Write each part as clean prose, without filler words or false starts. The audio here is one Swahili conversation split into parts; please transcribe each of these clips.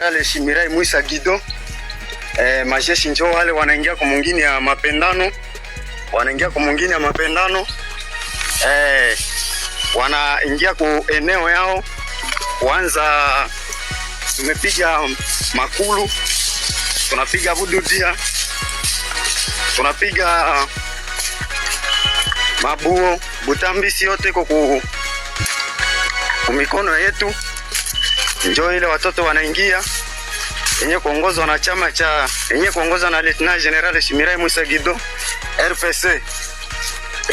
General Shimirai Muisa Gido. Majeshi njoo wale wanaingia kwa mwingine ya mapendano. Wanaingia kwa eneo yao. Kwanza tumepiga makulu, tunapiga bududia, tunapiga mabuo, butambisi yote kwa mikono yetu. Njoo ile watoto wanaingia yenye kuongozwa na chama cha yenye kuongozwa na Lieutenant General Shimirai Muisa Gido, RPC,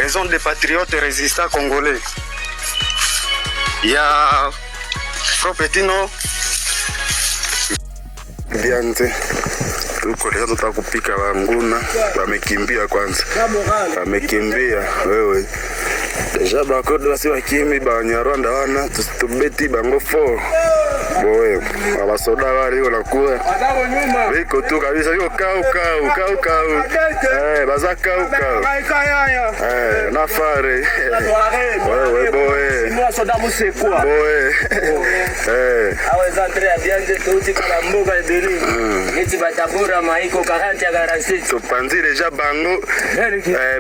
Raison des Patriotes Résistants Congolais. Ya Propetino Bianze tuko leo tutakupika wanguna, wamekimbia kwanza. Wamekimbia wewe. Deja bakodo basi bakimi banyarwanda wana tubeti bango 4. Boe, abasoda wale wanakuwa. Biko tu kabisa yo kau. Bazaka kau. Nafare. Wewe boe. Moi soda musekwa. Boe. Aweza Andrea Bianze tuti kala mboga deli. Eti batabura maiko 40 ya garanti. Tupanzi deja bango.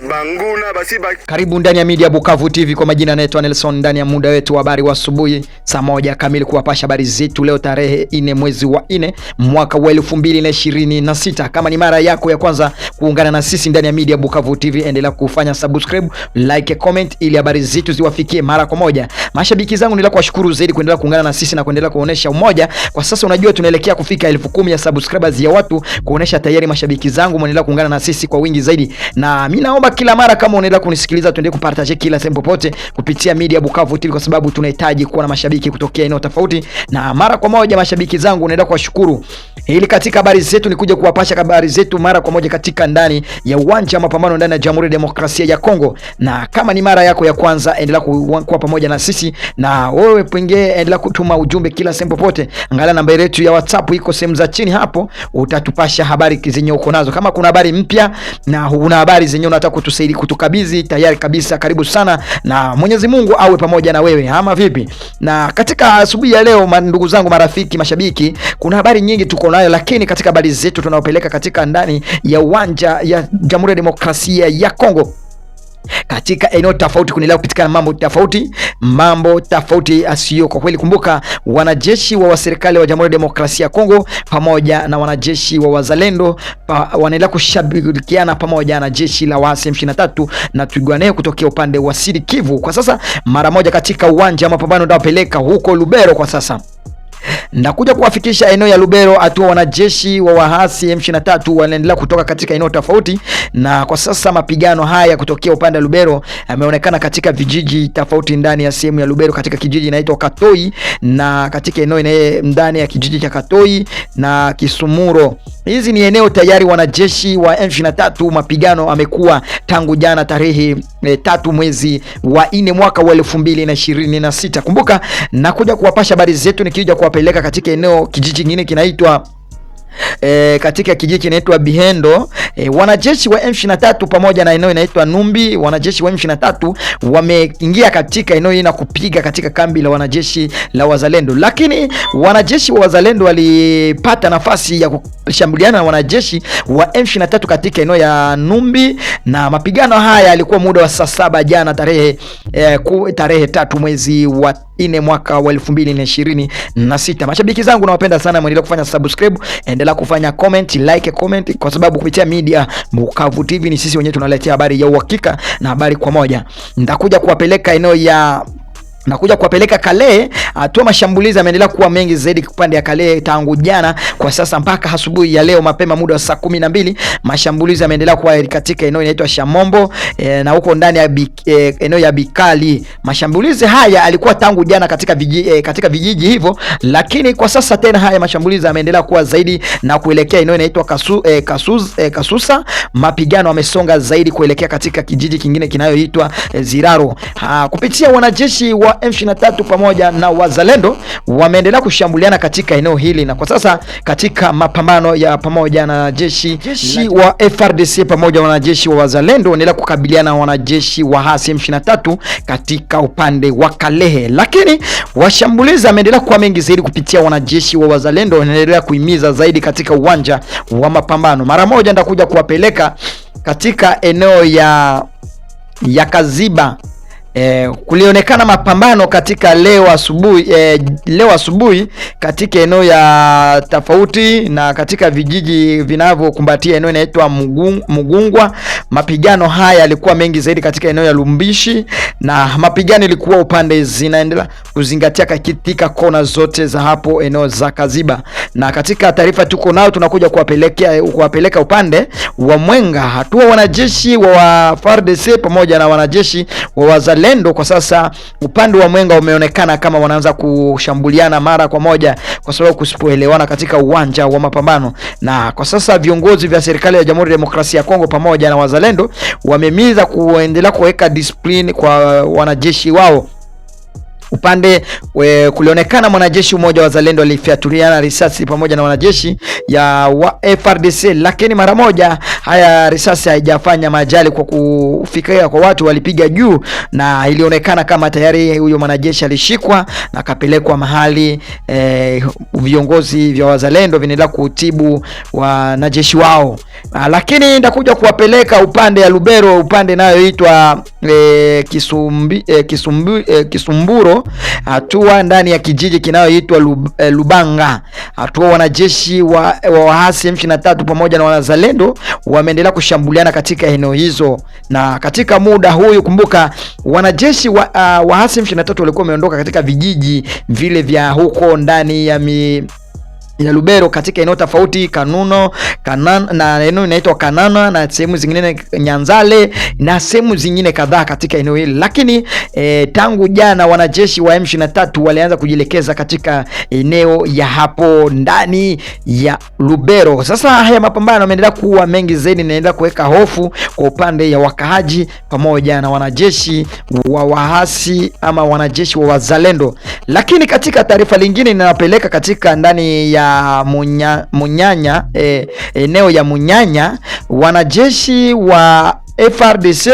Banguna basi Karibu ndani ya Media Bukavu TV, kwa majina naitwa Nelson. Ndani ya muda wetu wa habari wa asubuhi saa 1 kamili kuwapasha habari zetu leo tarehe 4 mwezi wa 4 mwaka wa 2026. Kama ni mara yako ya kwanza kuungana na sisi ndani ya Media Bukavu TV, endelea kufanya subscribe, like, comment ili habari zetu ziwafikie mara kwa moja. Mashabiki zangu, nila kuwashukuru zaidi kuendelea kuungana na sisi na kuendelea kuonesha umoja. Kwa sasa unajua tunaelekea kufika 10,000 ya subscribers ya watu, kuonesha tayari mashabiki zangu mnaendelea kuungana na sisi kwa wingi zaidi. Na mimi naomba kila mara kama unaendelea kunisikiliza tuendelee kupartage kila sehemu popote kupitia Media Bukavu TV, kwa sababu tunahitaji kuwa na mashabiki kutokea eneo tofauti. Na mara kwa moja mashabiki zangu naendelea kuwashukuru. Ili katika habari zetu nikuje kuwapasha habari zetu mara kwa moja katika ndani ya uwanja wa mapambano ndani ya Jamhuri ya Demokrasia ya Kongo. Na kama ni mara yako ya kwanza, endelea kuwa pamoja na sisi, na wewe pengine endelea kutuma ujumbe kila sehemu popote. Angalia namba yetu ya WhatsApp iko sehemu za chini hapo, utatupasha habari zenye uko nazo. Kama kuna habari mpya na una habari zenye unataka kutusaidia kutukabidhi, tayari kabisa, karibu sana, na Mwenyezi Mungu awe pamoja na wewe. Ama vipi? Na katika asubuhi ya leo, ndugu zangu, marafiki, mashabiki, kuna habari nyingi tuko nayo, lakini katika habari zetu tunaopeleka katika ndani ya uwanja ya Jamhuri ya Demokrasia ya Kongo, katika eneo tofauti kuendelea kupitikana mambo tofauti asio kwa kweli. Kumbuka wanajeshi wa serikali wa Jamhuri ya Demokrasia ya Kongo pamoja na wanajeshi wa wazalendo wanaendelea kushirikiana pamoja na jeshi la waasi M23 na Twigwaneho kutokea upande wa Sud Kivu. Kwa sasa mara moja katika uwanja wa mapambano ndio peleka huko Lubero. Kwa sasa ndakuja kuwafikisha eneo ya Lubero, atua wanajeshi wa waasi M23 wanaendelea kutoka katika eneo tofauti. Na kwa sasa mapigano haya kutokea upande wa Lubero yameonekana katika vijiji tofauti ndani ya sehemu ya Lubero, katika kijiji inaitwa Katoi na katika eneo ndani ya kijiji cha Katoi na Kisumuro. Hizi ni eneo tayari wanajeshi wa M23 mapigano amekuwa tangu jana tarehe 3 mwezi wa 4 mwaka wa 2026. Kumbuka nakuja kuwapasha habari zetu nikija kuwapeleka katika eneo kijiji kingine kinaitwa katika kijiji kinaitwa Bihendo. Wanajeshi wa M23 pamoja na eneo inaitwa Numbi, wanajeshi wa M23 wameingia katika eneo hili na kupiga katika kambi la wanajeshi la wazalendo, lakini wanajeshi wa wazalendo walipata nafasi ya kushambuliana na wanajeshi wa M23 katika eneo ya Numbi, na mapigano haya yalikuwa muda wa saa 7 jana tarehe 3 mwezi wa 4 mwaka wa 2026. Mashabiki zangu nawapenda sana, mwendelee kufanya subscribe, endelea kufanya comment, like, comment, kwa sababu kupitia Media Bukavu TV ni sisi wenyewe tunaletea habari ya uhakika na habari kwa moja. Nitakuja kuwapeleka eneo ya Kale. Hatua mashambulizi yameendelea kuwa mengi zaidi upande ya Kale tangu jana kwa sasa mpaka asubuhi ya leo mapema muda wa saa 12. Mashambulizi yameendelea kuwa katika eneo inaitwa Shamombo na huko ndani ya eneo ya Bikali. Mashambulizi haya alikuwa tangu jana katika vijiji hivyo, lakini kwa sasa tena haya mashambulizi yameendelea kuwa zaidi na kuelekea eneo inaitwa Kasusa. Mapigano yamesonga zaidi kuelekea katika kijiji kingine kinayoitwa Ziraro. Kupitia wanajeshi wa wa M23 pamoja na wazalendo wameendelea kushambuliana katika eneo hili, na kwa sasa katika mapambano ya pamoja na jeshi wa FARDC pamoja na wanajeshi wa wazalendo wanaendelea kukabiliana na wanajeshi wa hasi M23 katika upande wa Kalehe, lakini washambulizi wameendelea kuwa mengi zaidi kupitia wanajeshi wa wazalendo wanaendelea kuhimiza zaidi katika uwanja wa mapambano. Mara moja nitakuja kuwapeleka katika eneo ya Kaziba. Kulionekana mapambano katika leo asubuhi katika eneo ya tofauti na katika vijiji vinavyokumbatia eneo inaitwa Mugungwa. Mapigano haya yalikuwa mengi zaidi katika eneo ya Lumbishi, na mapigano ilikuwa upande zinaendelea kuzingatia katika kona zote za hapo eneo za Kaziba. Na katika taarifa tuko nao tunakuja kuwapeleka upande wa Mwenga. Hatua wanajeshi wa FARDC pamoja na wanajeshi wa wazalendo kwa sasa upande wa Mwenga umeonekana kama wanaanza kushambuliana mara kwa moja kwa sababu kusipoelewana katika uwanja wa mapambano. Na kwa sasa viongozi vya serikali ya Jamhuri ya Demokrasia ya Kongo pamoja na wazalendo wamehimiza kuendelea kuweka discipline kwa wanajeshi wao. Upande kulionekana mwanajeshi mmoja wa wazalendo alifyatuliana risasi pamoja na wanajeshi ya FARDC, lakini mara moja haya risasi haijafanya majali kwa kufikia kwa watu, walipiga juu na ilionekana kama tayari huyo mwanajeshi alishikwa na kapelekwa mahali. Viongozi vya wazalendo vinaendelea kutibu wanajeshi wao, lakini nitakuja kuwapeleka upande ya Lubero, upande inayoitwa Kisumburo. Hatua ndani ya kijiji kinayoitwa Lubanga. Hatua wanajeshi wa waasi M23 pamoja na wazalendo wameendelea kushambuliana katika eneo hizo, na katika muda huyu kumbuka wanajeshi wa waasi M23 walikuwa wameondoka katika vijiji vile vya huko ndani ya Lubero katika eneo tofauti na eneo inaitwa Kanana na sehemu zingine Nyanzale na sehemu zingine kadhaa katika eneo hili, lakini tangu jana wanajeshi wa M23 walianza kujielekeza katika eneo ya hapo ndani ya Lubero. Sasa haya mapambano yameendelea kuwa mengi zaidi, naendelea kuweka hofu kwa upande ya wakahaji pamoja na wanajeshi wa waasi ama wanajeshi wa wazalendo. Lakini katika taarifa lingine ninapeleka katika ndani ya Munyanya, eneo ya Munyanya, wanajeshi wa FARDC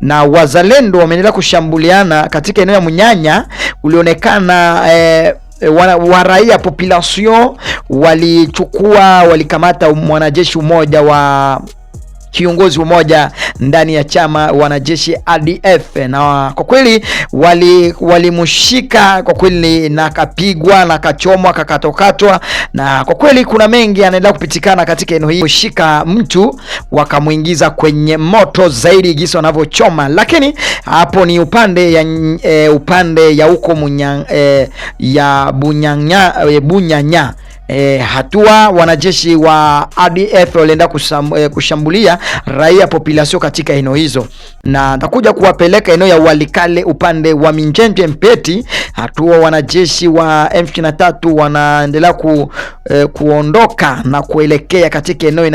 na wazalendo wameendelea kushambuliana katika eneo ya Munyanya. Ulionekana raia population walikamata mwanajeshi mmoja wa kiongozi mmoja ndani ya chama wanajeshi ADF, na kwa kweli walimshika kwa kweli na kapigwa na kachomwa kakatokatwa, na kwa kweli kuna mengi yanaendelea kupitikana katika eneo hili. Kushika mtu wakamuingiza kwenye moto zaidi gisi wanavyochoma, lakini hapo ni upande ya huko ya Bunyanya. Hatua wanajeshi wa ADF walienda kushambulia raia population katika eneo hizo, na nitakuja kuwapeleka eneo ya Walikale upande wa Minjenje Mpeti. Hatua wanajeshi wa M23 wanaendelea kuondoka na kuelekea katika eneo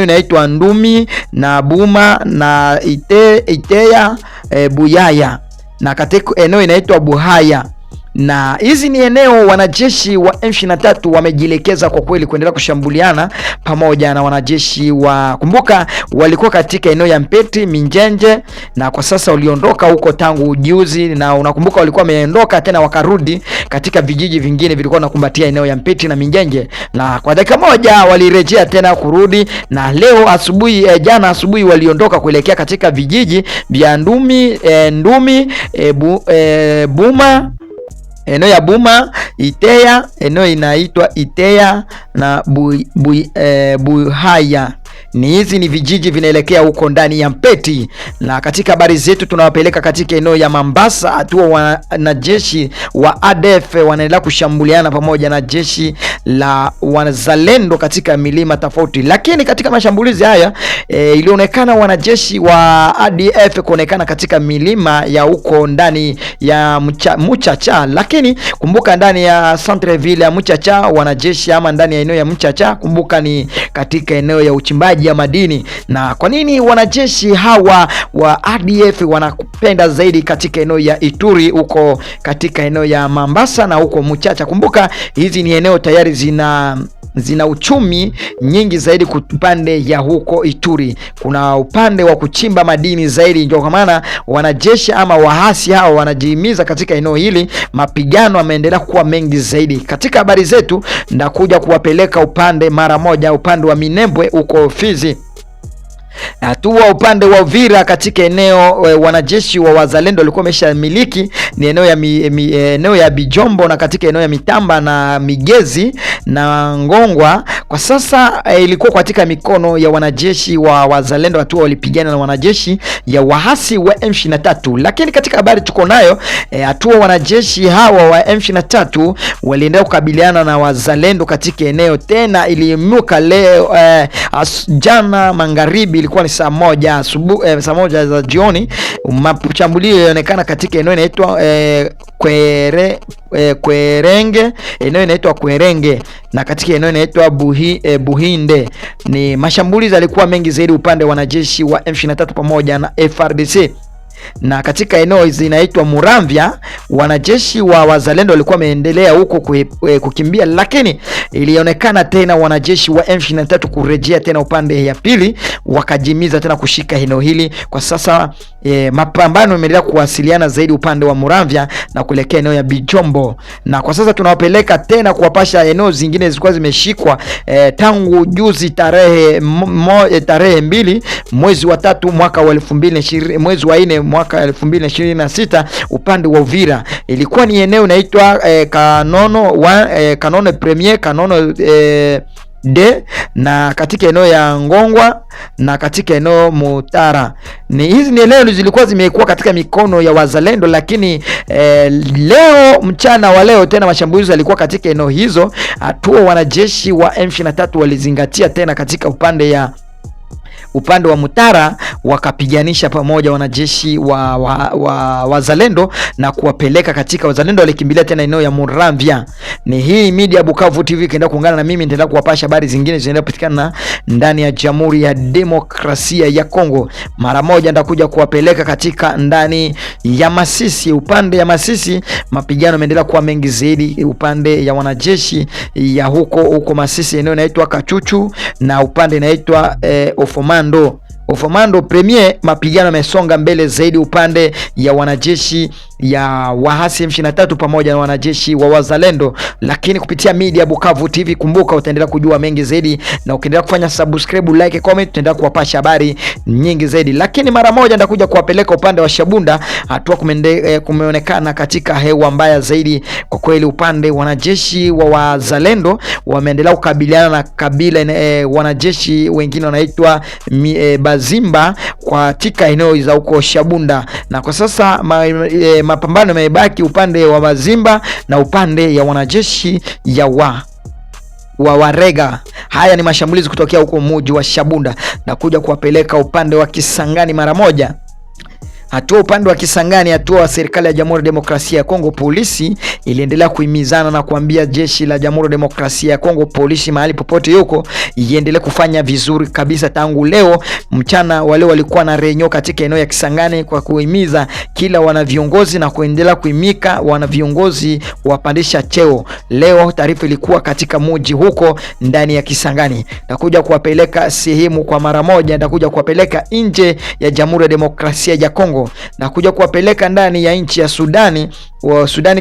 inaitwa Ndumi na Buma na Iteya Buyaya na katika eneo inaitwa Buhaya, na hizi ni eneo wanajeshi wa M23 wamejielekeza kwa kweli kuendelea kushambuliana pamoja na wanajeshi kumbuka walikuwa katika eneo ya Mpeti Minjenje, na kwa sasa waliondoka huko tangu juzi, na unakumbuka walikuwa wameondoka tena wakarudi katika vijiji vingine vilikuwa nakumbatia eneo ya Mpeti na Minjenje, na kwa dakika moja walirejea tena kurudi, na leo asubuhi jana asubuhi waliondoka kuelekea katika vijiji vya Ndumi, Buma, eneo ya Buma, Iteya, eneo inaitwa Iteya na Buhaya. Hizi ni vijiji vinaelekea huko ndani ya Mpeti. Na katika habari zetu tunawapeleka katika eneo ya Mambasa. Hatua wanajeshi wa ADF wanaendelea kushambuliana pamoja na jeshi la wazalendo katika milima tofauti, lakini katika mashambulizi haya ilionekana wanajeshi wa ADF kuonekana katika milima ya huko ndani ya Muchacha, lakini kumbuka ndani ya Centreville ya Muchacha wanajeshi ama ndani ya eneo ya Muchacha kumbuka ni katika eneo ya uchimbaji uchimbaji ya madini. Na kwa nini wanajeshi hawa wa ADF wanapenda zaidi katika eneo ya Ituri, huko katika eneo ya Mambasa na huko Muchacha? Kumbuka hizi ni eneo tayari zina uchumi nyingi zaidi upande ya huko Ituri. Kuna upande wa kuchimba madini zaidi, ndio kwa maana wanajeshi ama wahasi hao wanajihimiza katika eneo hili. Mapigano yameendelea kuwa mengi zaidi. Katika habari zetu ndakuja kuwapeleka upande mara moja, upande wa Minembwe huko Fizi. Hatua upande wa Uvira katika eneo wanajeshi wa wazalendo walikuwa wameshamiliki ni eneo ya Bijombo, na katika eneo ya Mitamba na Migezi na Ngongwa kwa sasa ilikuwa katika mikono ya wanajeshi wa wazalendo. Hatua walipigana na wanajeshi ya wahasi wa M23. Lakini katika habari tuko nayo hatua wanajeshi hawa wa M23 waliendelea kukabiliana na wazalendo katika eneo tena iliimuka leo jana magharibi, ilikuwa ni saa moja za jioni. Mashambulio yalionekana katika eneo inaitwa Kwerenge, eneo inaitwa Kwerenge, na katika eneo inaitwa Buhinde. Ni mashambulizi yalikuwa mengi zaidi upande wa wanajeshi wa M23 pamoja na FARDC. Na katika eneo zinaitwa Muramvya wanajeshi wa wazalendo walikuwa wameendelea huko kukimbia, lakini ilionekana tena wanajeshi wa M23 kurejea tena upande ya pili, wakajimiza tena kushika eneo hili. Kwa sasa mapambano yameendelea kuwasiliana zaidi upande wa Muramvya na kuelekea eneo ya Bijombo, na kwa sasa tunawapeleka tena kuwapasha eneo zingine zilikuwa zimeshikwa tangu juzi tarehe 2 mwezi wa 3 mwaka wa 2020, mwezi wa 4 mwaka 2026 upande wa Uvira. Ilikuwa ni eneo inaitwa Kanono Premier, Kanono D, na katika eneo ya Ngongwa na katika eneo Mutara. Hizi ni eneo zilikuwa zimekuwa katika mikono ya wazalendo, lakini leo mchana wa leo tena mashambulizi yalikuwa katika eneo hizo. Hatua wanajeshi wa M23 walizingatia tena katika upande wa Mutara, wakapiganisha pamoja wanajeshi wa wazalendo na kuwapeleka katika wazalendo walikimbilia tena eneo ya Muramvya. Ni hii media Bukavu TV kaenda kuungana na mimi, nitaenda kuwapasha habari zingine zinaenda kupatikana ndani ya Jamhuri ya Demokrasia ya Kongo. Mara moja ndakuja kuwapeleka katika ndani ya Masisi. Upande ya Masisi mapigano yameendelea kuwa mengi zaidi upande ya wanajeshi ya huko Masisi, eneo inaitwa Kachuchu na upande inaitwa Ofomando Premier. Mapigano yamesonga mbele zaidi upande ya wanajeshi ya wahasi M23 pamoja na wanajeshi wa wazalendo. Lakini kupitia media Bukavu TV, kumbuka utaendelea kujua mengi zaidi, na ukiendelea kufanya subscribe, like, comment, utaendelea kuwapasha habari nyingi zaidi. Lakini mara moja ndakuja kuwapeleka upande wa Shabunda. Hatua kumeonekana katika hewa mbaya zaidi kwa kweli. Upande wanajeshi wa wazalendo wameendelea kukabiliana na kabila wanajeshi wengine wanaitwa Bazimba katika eneo za huko Shabunda, na kwa sasa mapambano yamebaki upande wa Bazimba na upande ya wanajeshi ya Warega. Haya ni mashambulizi kutokea huko mji wa Shabunda, na kuja kuwapeleka upande wa Kisangani mara moja. Hatua upande wa Kisangani, hatua wa serikali ya Jamhuri ya Demokrasia ya Kongo, polisi iliendelea kuhimizana na kuambia jeshi la Jamhuri ya Demokrasia ya Kongo, polisi mahali popote yuko, iendelee kufanya vizuri kabisa. Tangu leo mchana wale walikuwa na renyo katika eneo ya Kisangani kwa kuhimiza kila wana viongozi na kuendelea kuimika wana viongozi wapandisha cheo. Leo taarifa ilikuwa katika mji huko ndani ya Kisangani. Nitakuja kuwapeleka sehemu kwa mara moja, nitakuja kuwapeleka nje ya Jamhuri ya Demokrasia ya Kongo na kuja kuwapeleka ndani ya nchi ya Sudani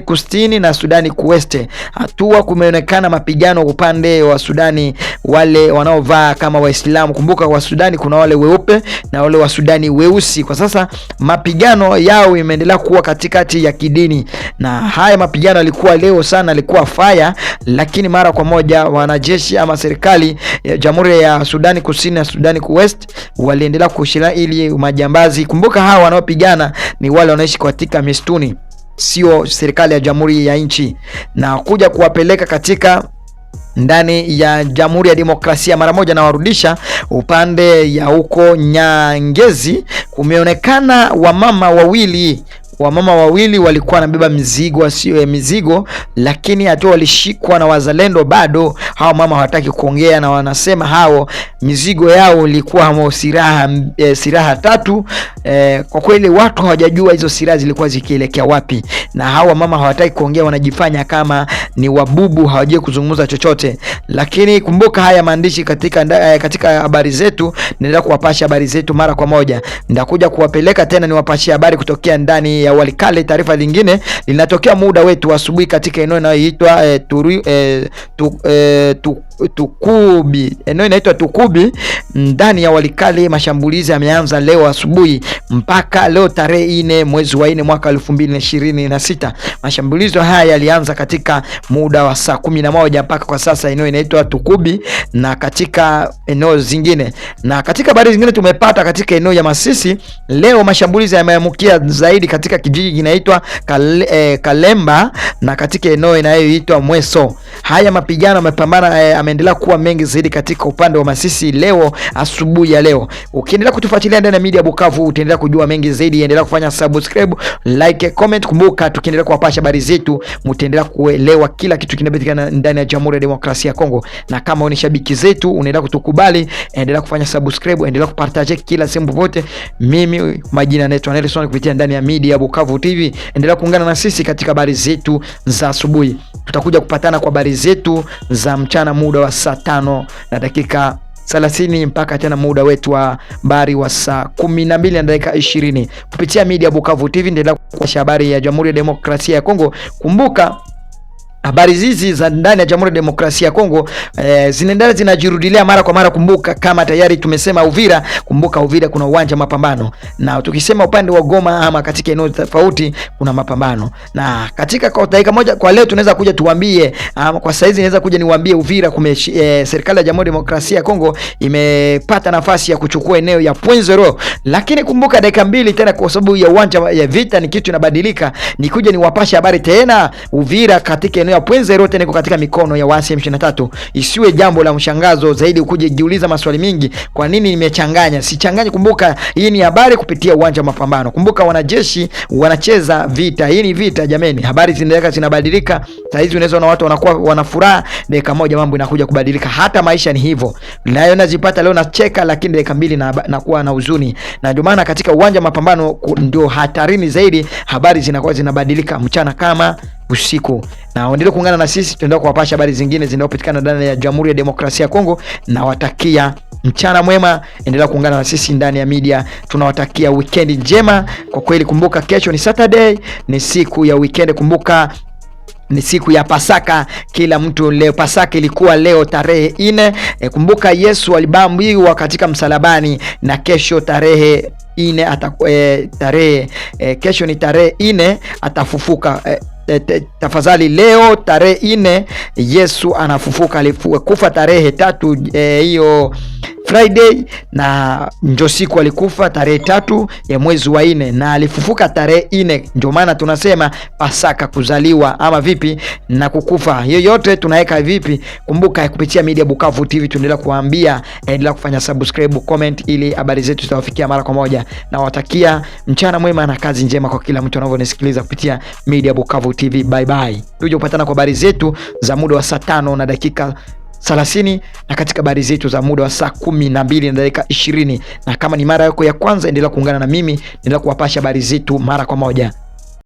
Kusini na Sudani Kuweste. Hatua kumeonekana mapigano upande wa Sudani, wale wanaovaa kama Waislamu. Kumbuka wa Sudani kuna wale weupe na wale wa Sudani weusi. Kwa sasa mapigano yao imeendelea kuwa katikati ya kidini, na haya mapigano yalikuwa leo sana, yalikuwa fire, lakini mara kwa moja wanajeshi ama serikali ya Jamhuri ya Sudani Kusini na Sudani Kuwest waliendelea kushiriki ili majambazi. Kumbuka hawa wanaopigana ni wale wanaishi katika mistuni, sio serikali ya jamhuri ya nchi, na kuja kuwapeleka katika ndani ya Jamhuri ya Demokrasia mara moja na warudisha upande ya huko Nyangezi. Kumeonekana wamama wawili walikuwa wanabeba mizigo, lakini hatua walishikwa na wazalendo. Bado hao mama hawataki kuongea, na wanasema hao mizigo yao ilikuwa silaha 3. Kwa kweli watu hawajajua hizo silaha zilikuwa zikielekea wapi, na hawa mama hawataki kuongea, wanajifanya kama ni wabubu, hawajui kuzungumza chochote. Lakini kumbuka haya maandishi katika habari zetu, ninaenda kuwapasha habari zetu mara kwa moja. Nitakuja kuwapeleka tena niwapashie habari kutokea ndani ya Walikale. Taarifa lingine linatokea muda wetu asubuhi katika eneo linaloitwa Tukubi. Eneo inaitwa Tukubi ndani ya Walikale. Mashambulizi yameanza leo asubuhi mpaka leo tarehe 4 mwezi wa 4 mwaka 2026. Mashambulizi haya yalianza katika muda wa saa 11 mpaka kwa sasa eneo inaitwa Tukubi na katika eneo zingine. Na katika habari zingine tumepata katika eneo ya Masisi leo mashambulizi yameamukia zaidi katika kijiji kinaitwa Kalemba na katika eneo inayoitwa Mweso. Haya mapigano yamepambana ameendelea kuwa mengi zaidi katika upande wa Masisi leo asubuhi ya leo. Ukiendelea kutufuatilia ndani ya Media Bukavu utaendelea kujua mengi zaidi. Endelea kufanya subscribe, like, comment. Kumbuka tukiendelea kuwapasha habari zetu mtaendelea kuelewa kila kitu kinapatikana ndani ya Jamhuri ya Demokrasia ya Kongo. Na kama ni shabiki zetu unaendelea kutukubali, endelea kufanya subscribe, endelea kupartage kila sehemu popote. Mimi majina naitwa Nelson kupitia ndani ya Media Bukavu TV. Endelea kuungana na sisi katika habari zetu za asubuhi. Tutakuja kupatana kwa habari zetu za mchana muda wa saa 5 na dakika 30 mpaka tena muda wetu wa habari wa saa 12 na dakika 20 kupitia Media Bukavu TV. Endelea kuwasha habari ya Jamhuri ya Demokrasia ya Kongo. Kumbuka habari hizi za ndani ya Jamhuri ya Demokrasia ya Kongo zinaendelea zinajirudilia mara kwa mara. Kumbuka kama tayari tumesema Uvira, kumbuka Uvira kuna uwanja mapambano, na tukisema upande wa Goma ama katika eneo tofauti kuna mapambano. Na katika kwa dakika moja kwa leo tunaweza kuja tuambie kwa saizi naweza kuja niwaambie Uvira serikali ya Jamhuri ya Demokrasia ya Kongo imepata nafasi ya kuchukua eneo ya Point Zero. Lakini kumbuka dakika 2 tena kwa sababu ya uwanja ya vita ni kitu inabadilika, nikuja niwapashe habari tena Uvira katika eneo ya Point Zero tena iko katika mikono ya waasi M23. Isiwe jambo la mshangazo zaidi ukuje jiuliza maswali mingi, kwa nini nimechanganya? Sichanganya. Kumbuka hii ni habari kupitia uwanja wa mapambano. Kumbuka wanajeshi wanacheza vita. Hii ni vita jameni. Habari zinabadilika. Saa hizi unaweza na watu wanakuwa wanafuraha, dakika moja mambo inakuja kubadilika. Hata maisha ni hivyo. Leo najipata leo nacheka, lakini dakika 2 nakuwa na huzuni. Na ndio maana katika uwanja wa mapambano ndio hatarini zaidi. Habari zinakuwa zinabadilika mchana kama usiku. Na endelea kuungana na sisi, tuendelea kuwapasha habari zingine zinazopatikana ndani ya Jamhuri ya Demokrasia ya Kongo. Na watakia mchana mwema, endelea kuungana na sisi ndani ya media. Tunawatakia weekend njema. Kwa kweli kumbuka kesho ni Saturday, ni siku ya weekend. Kumbuka ni siku ya Pasaka. Kila mtu leo Pasaka ilikuwa leo tarehe 4. Kumbuka Yesu alibambiwa katika msalabani, na kesho tarehe 4 kesho ni tarehe 4 atafufuka. Tafadhali leo tarehe 4 Yesu anafufuka. Alikufa tarehe 3 hiyo Friday, na ndio siku alikufa tarehe 3 ya mwezi wa 4 na alifufuka tarehe 4. Ndio maana tunasema Pasaka, kuzaliwa ama vipi na kukufa. Hiyo yote tunaweka vipi? Kumbuka kupitia Media Bukavu TV tunaendelea kuambia, endelea kufanya subscribe, comment ili habari zetu zitawafikia mara kwa moja. Na watakia mchana mwema na kazi njema kwa kila mtu anavyonisikiliza kupitia Media Bukavu TV. Bye bye. Tuje kupatana kwa habari zetu za muda wa saa 5 na dakika 30 na katika habari zetu za muda wa saa 12 na dakika 20. Na kama ni mara yako ya kwanza, endelea kuungana na mimi, endelea kuwapasha habari zetu mara kwa moja.